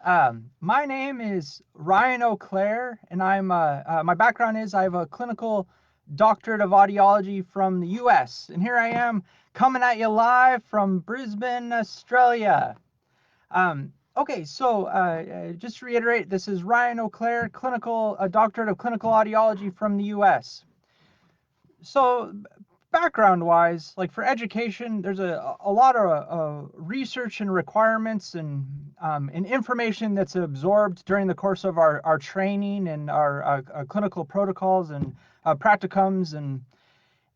My name is Ryan O'Clair, and my background is I have a clinical doctorate of audiology from the U.S., and here I am coming at you live from Brisbane, Australia. Okay, so just to reiterate, this is Ryan O'Clair, clinical doctorate of clinical audiology from the U.S. So background wise, like for education, there's a lot of research and requirements and information that's absorbed during the course of our training and our clinical protocols and practicums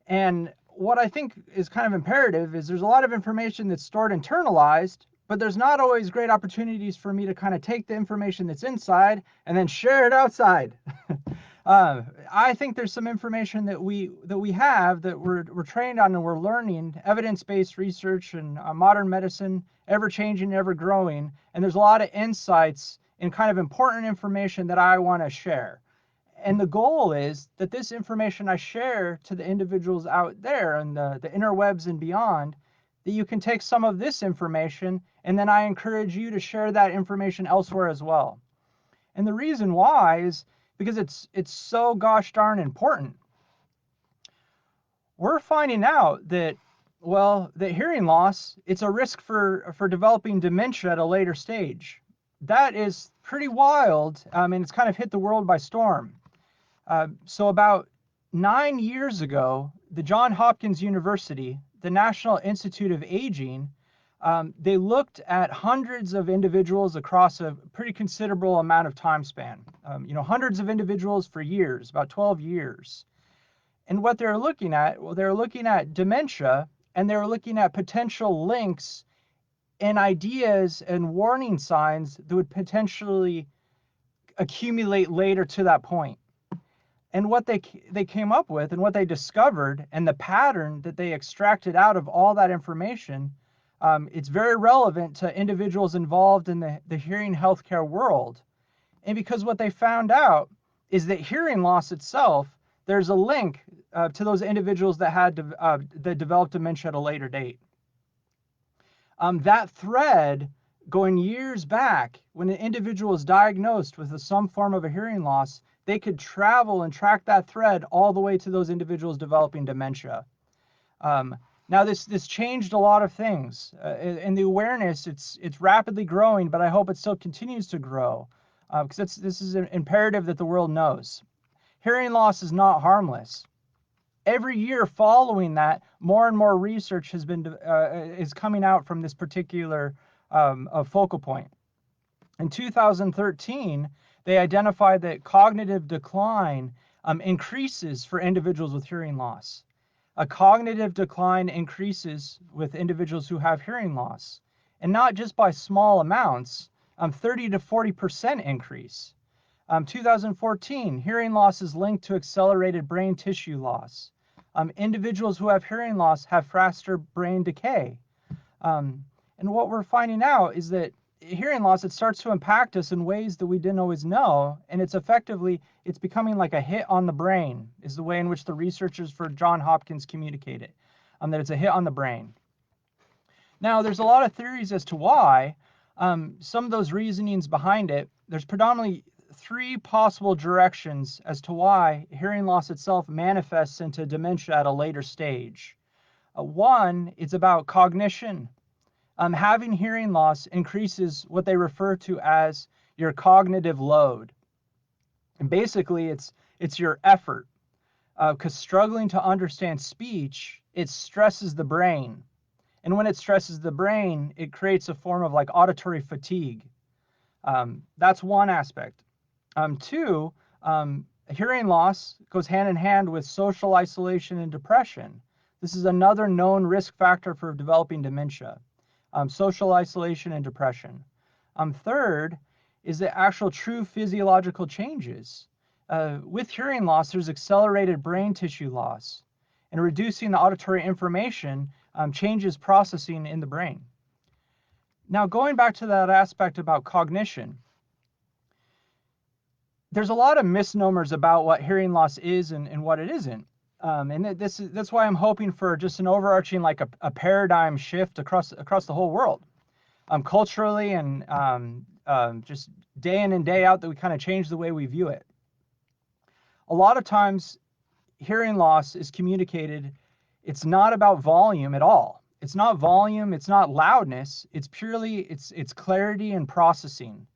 and what I think is kind of imperative is there's a lot of information that's stored internalized, but there's not always great opportunities for me to kind of take the information that's inside and then share it outside. I think there's some information that we have that we're trained on and we're learning, evidence-based research and modern medicine, ever changing, ever growing, and there's a lot of insights and kind of important information that I want to share. And the goal is that this information I share to the individuals out there and the interwebs and beyond, that you can take some of this information and then I encourage you to share that information elsewhere as well. And the reason why is because it's so gosh darn important. We're finding out that, well, that hearing loss, it's a risk for developing dementia at a later stage. That is pretty wild, and it's kind of hit the world by storm. So about 9 years ago, the Johns Hopkins University, the National Institute of Aging, they looked at hundreds of individuals across a pretty considerable amount of time span. Hundreds of individuals for years, about 12 years. And what they're looking at, well, they're looking at dementia, and they're looking at potential links and ideas and warning signs that would potentially accumulate later to that point. And what they came up with and what they discovered and the pattern that they extracted out of all that information, it's very relevant to individuals involved in the hearing healthcare world. And because what they found out is that hearing loss itself, there's a link to those individuals that that developed dementia at a later date. That thread going years back, when an individual is diagnosed with some form of a hearing loss, they could travel and track that thread all the way to those individuals developing dementia. Now this changed a lot of things, and the awareness it's rapidly growing, but I hope it still continues to grow because this is an imperative that the world knows. Hearing loss is not harmless. Every year following that, more and more research is coming out from this particular focal point. In 2013, they identified that cognitive decline increases for individuals with hearing loss. A cognitive decline increases with individuals who have hearing loss, and not just by small amounts, 30 to 40% increase. 2014, hearing loss is linked to accelerated brain tissue loss. Individuals who have hearing loss have faster brain decay. And what we're finding out is that hearing loss, it starts to impact us in ways that we didn't always know, and it's becoming like a hit on the brain, is the way in which the researchers for Johns Hopkins communicate it, that it's a hit on the brain. Now, there's a lot of theories as to why. Some of those reasonings behind it, there's predominantly 3 possible directions as to why hearing loss itself manifests into dementia at a later stage. One, it's about cognition. Having hearing loss increases what they refer to as your cognitive load. And basically, it's your effort. Because struggling to understand speech, it stresses the brain. And when it stresses the brain, it creates a form of like auditory fatigue. That's one aspect. 2, hearing loss goes hand in hand with social isolation and depression. This is another known risk factor for developing dementia. Social isolation and depression. Third is the actual true physiological changes. With hearing loss, there's accelerated brain tissue loss, and reducing the auditory information changes processing in the brain. Now, going back to that aspect about cognition, there's a lot of misnomers about what hearing loss is and what it isn't. And that's why I'm hoping for just an overarching, like a paradigm shift across the whole world, culturally and just day in and day out, that we kind of change the way we view it. A lot of times, hearing loss is communicated. It's not about volume at all. It's not volume. It's not loudness. It's purely it's clarity and processing.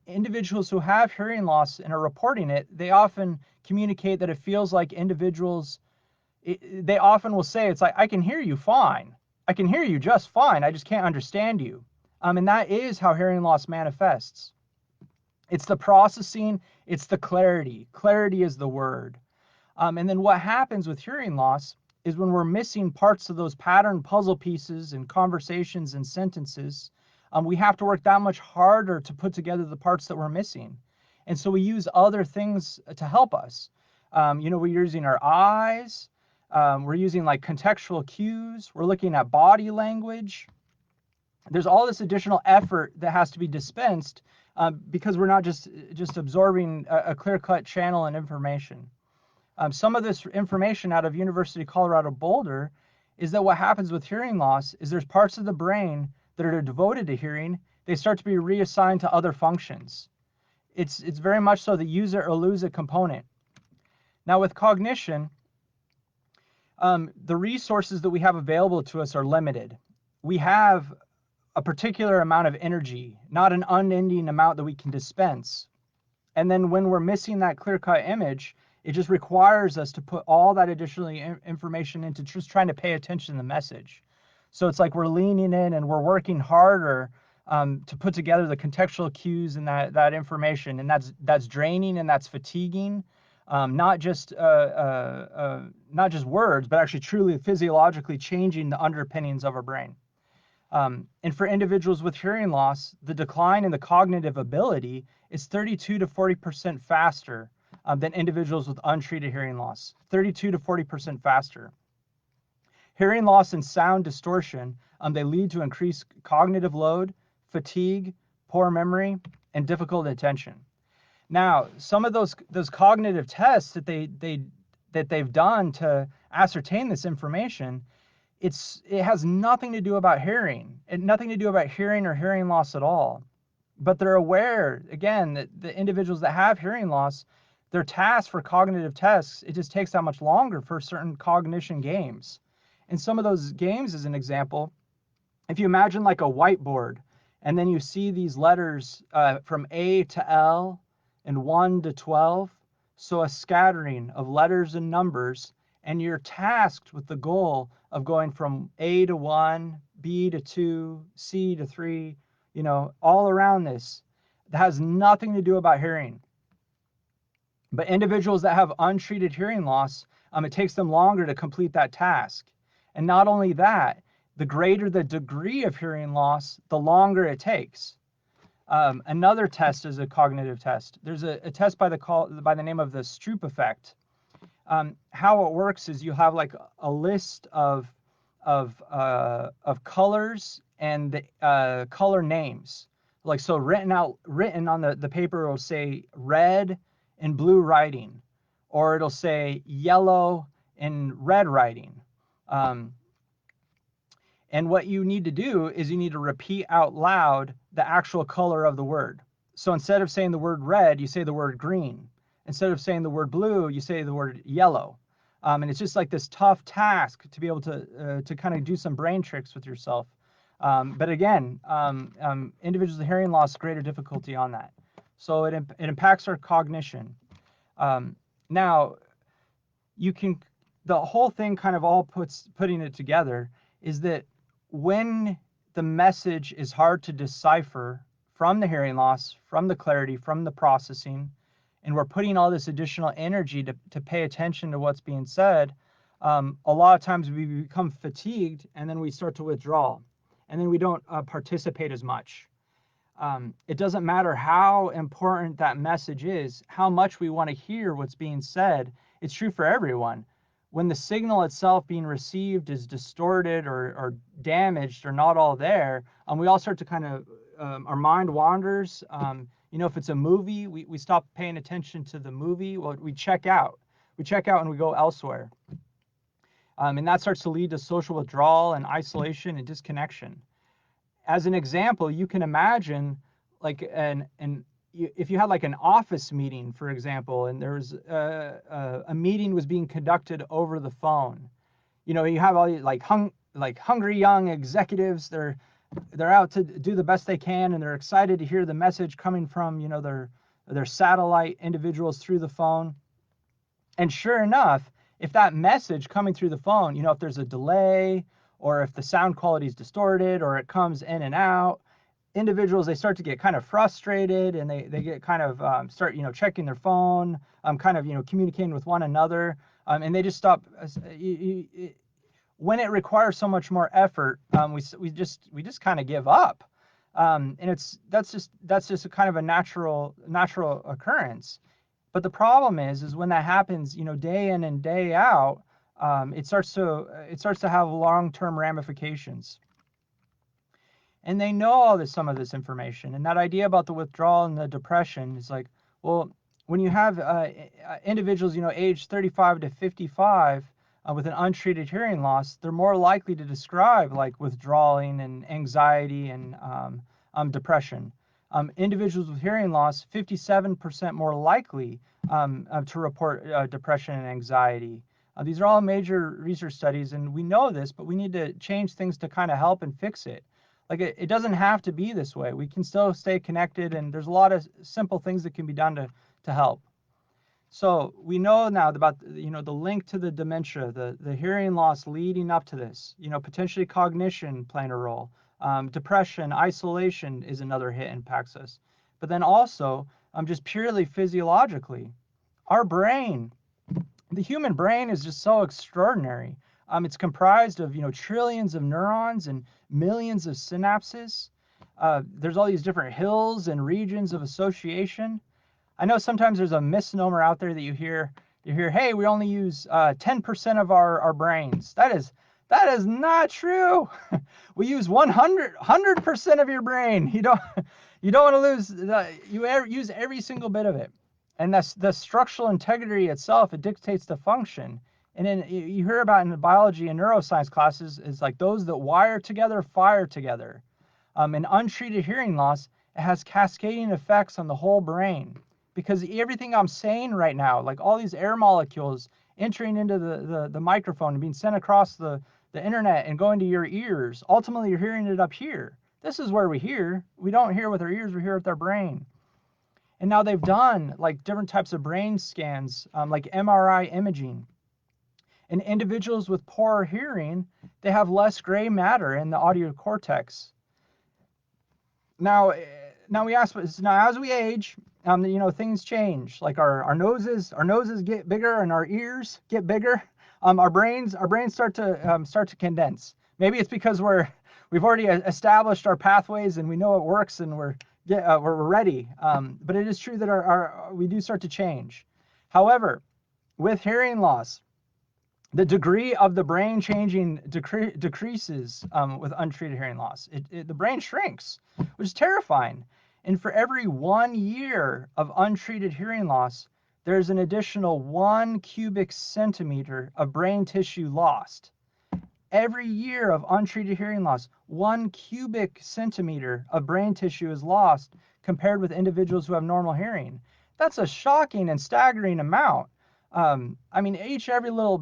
Individuals who have hearing loss and are reporting it, they often communicate that it feels like individuals. They often will say, it's like, I can hear you fine. I can hear you just fine. I just can't understand you. And that is how hearing loss manifests. It's the processing. It's the clarity. Clarity is the word. And then what happens with hearing loss is when we're missing parts of those pattern puzzle pieces and conversations and sentences, we have to work that much harder to put together the parts that we're missing. And so we use other things to help us. We're using our eyes. We're using like contextual cues. We're looking at body language. There's all this additional effort that has to be dispensed because we're not just absorbing a clear-cut channel and information. Some of this information out of University of Colorado Boulder is that what happens with hearing loss is there's parts of the brain that are devoted to hearing. They start to be reassigned to other functions. It's very much so the use it or lose it component. Now with cognition, the resources that we have available to us are limited. We have a particular amount of energy, not an unending amount that we can dispense. And then when we're missing that clear-cut image, it just requires us to put all that additional information into just trying to pay attention to the message. So it's like we're leaning in and we're working harder to put together the contextual cues and that information, and that's draining and that's fatiguing. Not just words, but actually truly physiologically changing the underpinnings of our brain. And for individuals with hearing loss, the decline in the cognitive ability is 32 to 40% faster than individuals with untreated hearing loss. 32 to 40% faster. Hearing loss and sound distortion, they lead to increased cognitive load, fatigue, poor memory, and difficult attention. Now, some of those cognitive tests that they've done to ascertain this information, it has nothing to do about hearing, and nothing to do about hearing or hearing loss at all. But they're aware, again, that the individuals that have hearing loss, their task for cognitive tests, it just takes that much longer for certain cognition games. And some of those games, as an example, if you imagine like a whiteboard, and then you see these letters from A to L and 1 to 12, so a scattering of letters and numbers, and you're tasked with the goal of going from A to 1, B to 2, C to 3, all around this. That has nothing to do about hearing. But individuals that have untreated hearing loss, it takes them longer to complete that task. And not only that, the greater the degree of hearing loss, the longer it takes. Another test is a cognitive test. There's a test by the name of the Stroop effect. How it works is you have like a list of colors and the color names. Like so, written on the paper will say red and blue writing, or it'll say yellow and red writing. And what you need to do is you need to repeat out loud the actual color of the word. So instead of saying the word red, you say the word green. Instead of saying the word blue, you say the word yellow. And it's just like this tough task to be able to kind of do some brain tricks with yourself. But again, individuals with hearing loss, greater difficulty on that. So it impacts our cognition. Now, the whole thing kind of all putting it together is that when the message is hard to decipher from the hearing loss, from the clarity, from the processing, and we're putting all this additional energy to pay attention to what's being said, a lot of times we become fatigued and then we start to withdraw, and then we don't participate as much. It doesn't matter how important that message is, how much we want to hear what's being said. It's true for everyone. When the signal itself being received is distorted or damaged or not all there, we all start to kind of, our mind wanders. If it's a movie, we stop paying attention to the movie. Well, we check out. We check out and we go elsewhere. And that starts to lead to social withdrawal and isolation and disconnection. As an example, you can imagine if you had like an office meeting, for example, and there was a meeting was being conducted over the phone, you have all these like hungry young executives. They're out to do the best they can, and they're excited to hear the message coming from their satellite individuals through the phone. And sure enough, if that message coming through the phone, if there's a delay, or if the sound quality is distorted, or it comes in and out, individuals, they start to get kind of frustrated, and they get kind of start checking their phone, kind of communicating with one another, and they just stop. When it requires so much more effort, we just kind of give up, and that's just a kind of a natural occurrence. But the problem is when that happens, day in and day out, it starts to have long-term ramifications. And they know some of this information. And that idea about the withdrawal and the depression is like, well, when you have individuals, age 35 to 55 with an untreated hearing loss, they're more likely to describe like withdrawing and anxiety and depression. Individuals with hearing loss, 57% more likely to report depression and anxiety. These are all major research studies, and we know this, but we need to change things to kind of help and fix it. Like it doesn't have to be this way. We can still stay connected, and there's a lot of simple things that can be done to help. So we know now about the link to the dementia, the hearing loss leading up to this. Potentially cognition playing a role. Depression, isolation is another hit impacts us. But then also just purely physiologically, our brain, the human brain is just so extraordinary. It's comprised of trillions of neurons and millions of synapses. There's all these different hills and regions of association. I know sometimes there's a misnomer out there that you hear, hey, we only use 10% of our brains. That is not true. We use 100% of your brain. You don't want to lose use every single bit of it. And that's the structural integrity itself. It dictates the function. And then you hear about in the biology and neuroscience classes is like those that wire together, fire together. In untreated hearing loss, it has cascading effects on the whole brain. Because everything I'm saying right now, like all these air molecules entering into the microphone and being sent across the internet and going to your ears, ultimately you're hearing it up here. This is where we hear. We don't hear with our ears, we hear with our brain. And now they've done like different types of brain scans, like MRI imaging. In individuals with poor hearing, they have less gray matter in the audio cortex. Now we ask, now as we age, things change. Like our noses get bigger and our ears get bigger. Our brains start to condense. Maybe it's because we've already established our pathways and we know it works and we're ready. But it is true that we do start to change. However, with hearing loss, the degree of the brain changing decreases with untreated hearing loss. The brain shrinks, which is terrifying. And for every 1 year of untreated hearing loss, there's an additional 1 cubic centimeter of brain tissue lost. Every year of untreated hearing loss, 1 cubic centimeter of brain tissue is lost compared with individuals who have normal hearing. That's a shocking and staggering amount. Every little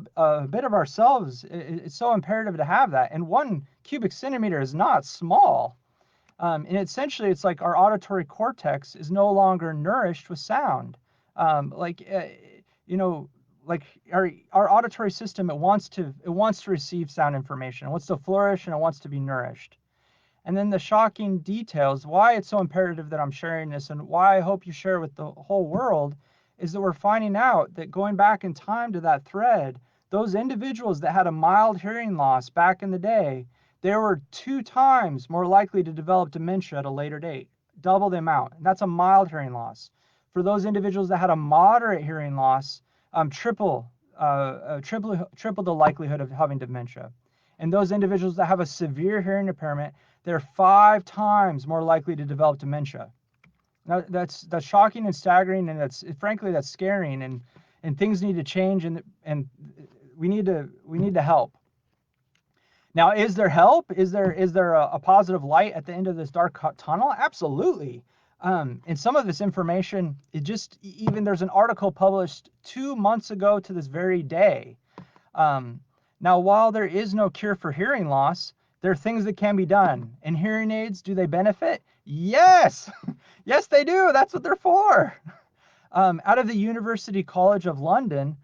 bit of ourselves, it's so imperative to have that. And 1 cubic centimeter is not small. And essentially, it's like our auditory cortex is no longer nourished with sound. Like our auditory system, it wants to receive sound information. It wants to flourish and it wants to be nourished. And then the shocking details, why it's so imperative that I'm sharing this and why I hope you share with the whole world, is that we're finding out that going back in time to that thread, those individuals that had a mild hearing loss back in the day, they were 2 times more likely to develop dementia at a later date, double the amount. And that's a mild hearing loss. For those individuals that had a moderate hearing loss, triple the likelihood of having dementia. And those individuals that have a severe hearing impairment, they're 5 times more likely to develop dementia. Now, that's shocking and staggering, and that's scaring, and things need to change, and we need to help. Now, is there help? Is there a positive light at the end of this dark tunnel? Absolutely. And some of this information, even there's an article published 2 months ago to this very day. Now, while there is no cure for hearing loss, there are things that can be done. And hearing aids, do they benefit? Yes! Yes, they do. That's what they're for. Out of the University College of London,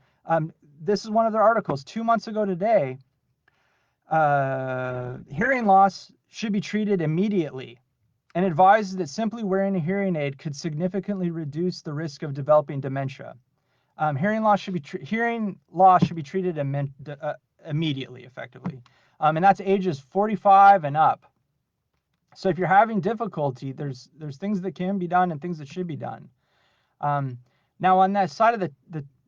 this is one of their articles 2 months ago today. Hearing loss should be treated immediately, and advises that simply wearing a hearing aid could significantly reduce the risk of developing dementia. Hearing loss should be treated immediately, effectively, and that's ages 45 and up. So if you're having difficulty, there's things that can be done and things that should be done. Now, on that side of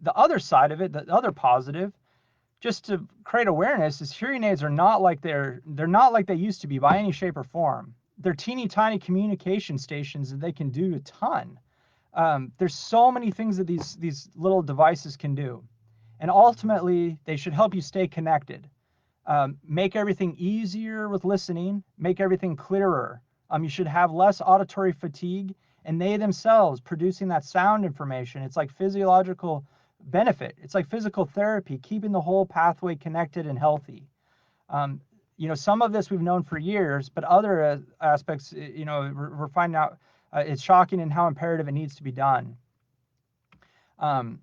the other side of it, the other positive, just to create awareness, is hearing aids are not like they're not like they used to be by any shape or form. They're teeny tiny communication stations that they can do a ton. There's so many things that these little devices can do, and ultimately they should help you stay connected. Make everything easier with listening, make everything clearer. You should have less auditory fatigue, and they themselves producing that sound information. It's like physiological benefit. It's like physical therapy, keeping the whole pathway connected and healthy. Some of this we've known for years, but other aspects, we're finding out it's shocking in how imperative it needs to be done. And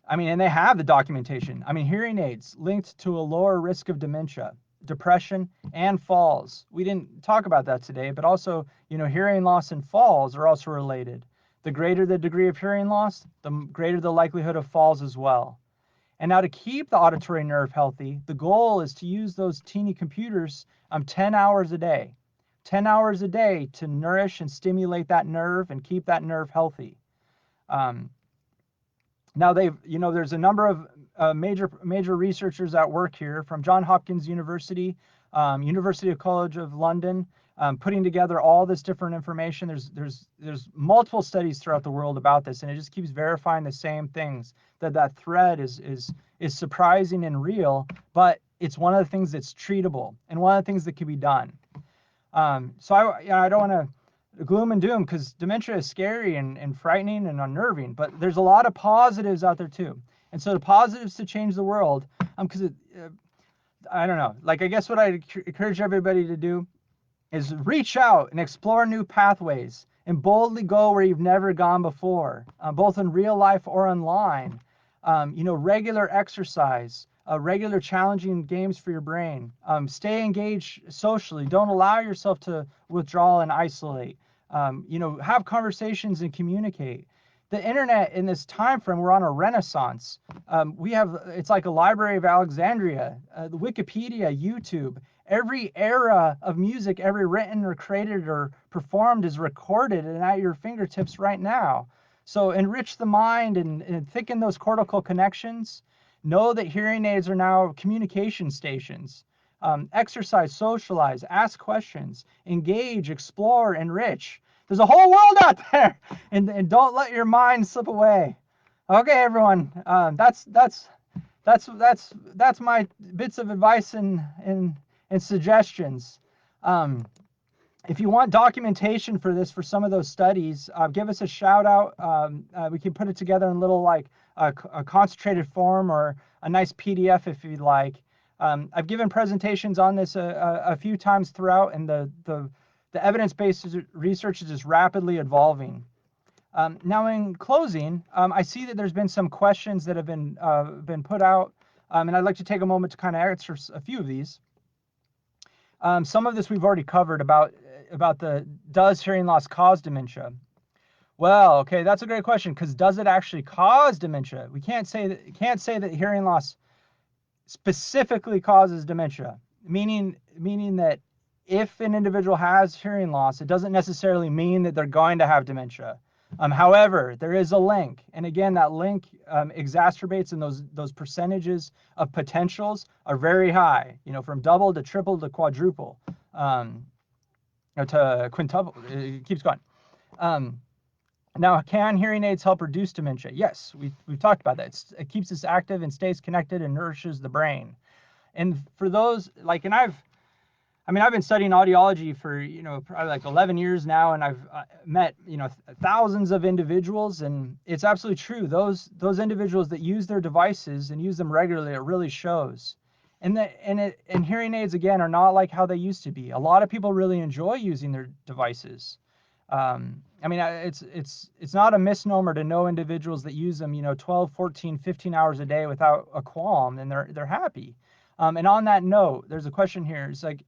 they have the documentation. Hearing aids linked to a lower risk of dementia, depression, and falls. We didn't talk about that today, but also, hearing loss and falls are also related. The greater the degree of hearing loss, the greater the likelihood of falls as well. And now to keep the auditory nerve healthy, the goal is to use those teeny computers 10 hours a day. 10 hours a day to nourish and stimulate that nerve and keep that nerve healthy. Now there's a number of major researchers at work here from Johns Hopkins University, University College of London, putting together all this different information. There's multiple studies throughout the world about this, and it just keeps verifying the same things, that thread is surprising and real, but it's one of the things that's treatable and one of the things that can be done. So I don't want to gloom and doom, because dementia is scary and frightening and unnerving, but there's a lot of positives out there too. And so the positives to change the world, because I don't know, I guess what I encourage everybody to do is reach out and explore new pathways and boldly go where you've never gone before, both in real life or online. Regular exercise, regular challenging games for your brain. Stay engaged socially. Don't allow yourself to withdraw and isolate. Have conversations and communicate. The internet in this time frame, we're on a renaissance. It's like a Library of Alexandria, the Wikipedia, YouTube. Every era of music, every written or created or performed is recorded and at your fingertips right now. So enrich the mind and thicken those cortical connections. Know that hearing aids are now communication stations. Exercise, socialize, ask questions, engage, explore, enrich. There's a whole world out there, and don't let your mind slip away. Okay, everyone, that's my bits of advice and suggestions. If you want documentation for this, for some of those studies, give us a shout out. We can put it together in a little a concentrated form or a nice PDF if you'd like. I've given presentations on this a few times throughout, and the evidence-based research is just rapidly evolving. Now, in closing, I see that there's been some questions that have been put out, and I'd like to take a moment to kind of answer a few of these. Some of this we've already covered about does hearing loss cause dementia? Well, okay, that's a great question, because does it actually cause dementia? We can't say that hearing loss specifically causes dementia, meaning that if an individual has hearing loss, it doesn't necessarily mean that they're going to have dementia. However, there is a link, and again, that link exacerbates, and those percentages of potentials are very high. From double to triple to quadruple, to quintuple. It keeps going. Now, can hearing aids help reduce dementia? Yes, we've talked about that. It keeps us active and stays connected and nourishes the brain. And for those, and I mean, I've been studying audiology for, probably like 11 years now, and I've met, thousands of individuals, and it's absolutely true. Those individuals that use their devices and use them regularly, it really shows. And hearing aids, again, are not like how they used to be. A lot of people really enjoy using their devices. I mean, it's not a misnomer to know individuals that use them, 12, 14, 15 hours a day without a qualm, and they're happy. And on that note, there's a question here. It's like,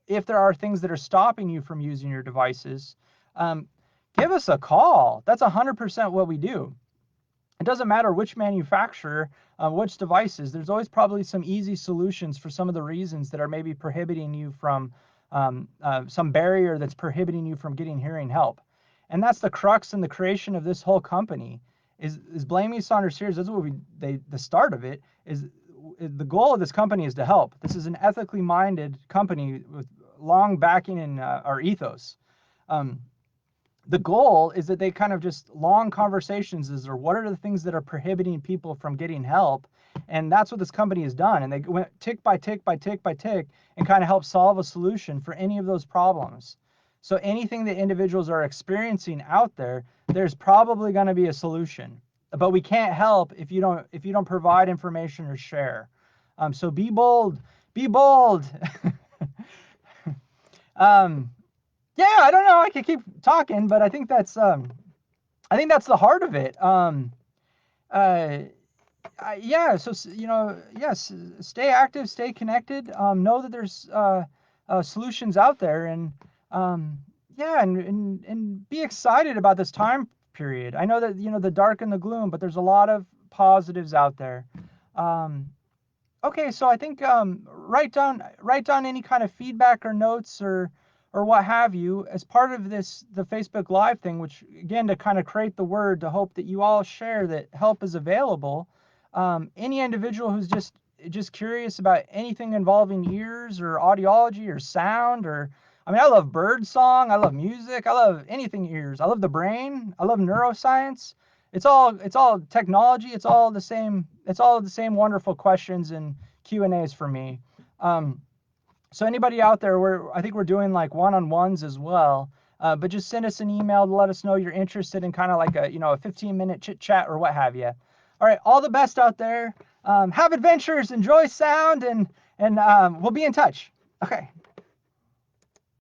if there are things that are stopping you from using your devices, give us a call. That's 100% what we do. It doesn't matter which manufacturer, which devices. There's always probably some easy solutions for some of the reasons that are maybe prohibiting you from some barrier that's prohibiting you from getting hearing help. And that's the crux and the creation of this whole company. Is Blamey, Saunders, Sears. That's what the start of it is. The goal of this company is to help. This is an ethically minded company with long backing in our ethos. The goal is that they kind of just long conversations or what are the things that are prohibiting people from getting help, and that's what this company has done. And they went tick by tick by tick by tick and kind of help solve a solution for any of those problems. So anything that individuals are experiencing out there, there's probably going to be a solution. But we can't help if you don't provide information or share. So be bold. Be bold. Yeah, I don't know. I could keep talking, but I think that's the heart of it. Yeah. So yes. Stay active. Stay connected. Know that there's solutions out there, and yeah, and be excited about this time period. I know that the dark and the gloom, but there's a lot of positives out there. Okay, so I think write down any kind of feedback or notes or what have you as part of the Facebook Live thing, which again to kind of create the word to hope that you all share that help is available. Any individual who's just curious about anything involving ears or audiology or sound or I mean, I love bird song, I love music, I love anything ears. I love the brain, I love neuroscience. It's all technology. It's all the same wonderful questions and Q&As for me. So anybody out there, I think we're doing like one-on-ones as well. But just send us an email to let us know you're interested in kind of like a 15-minute chit chat or what have you. All right, all the best out there. Have adventures, enjoy sound, and we'll be in touch. Okay.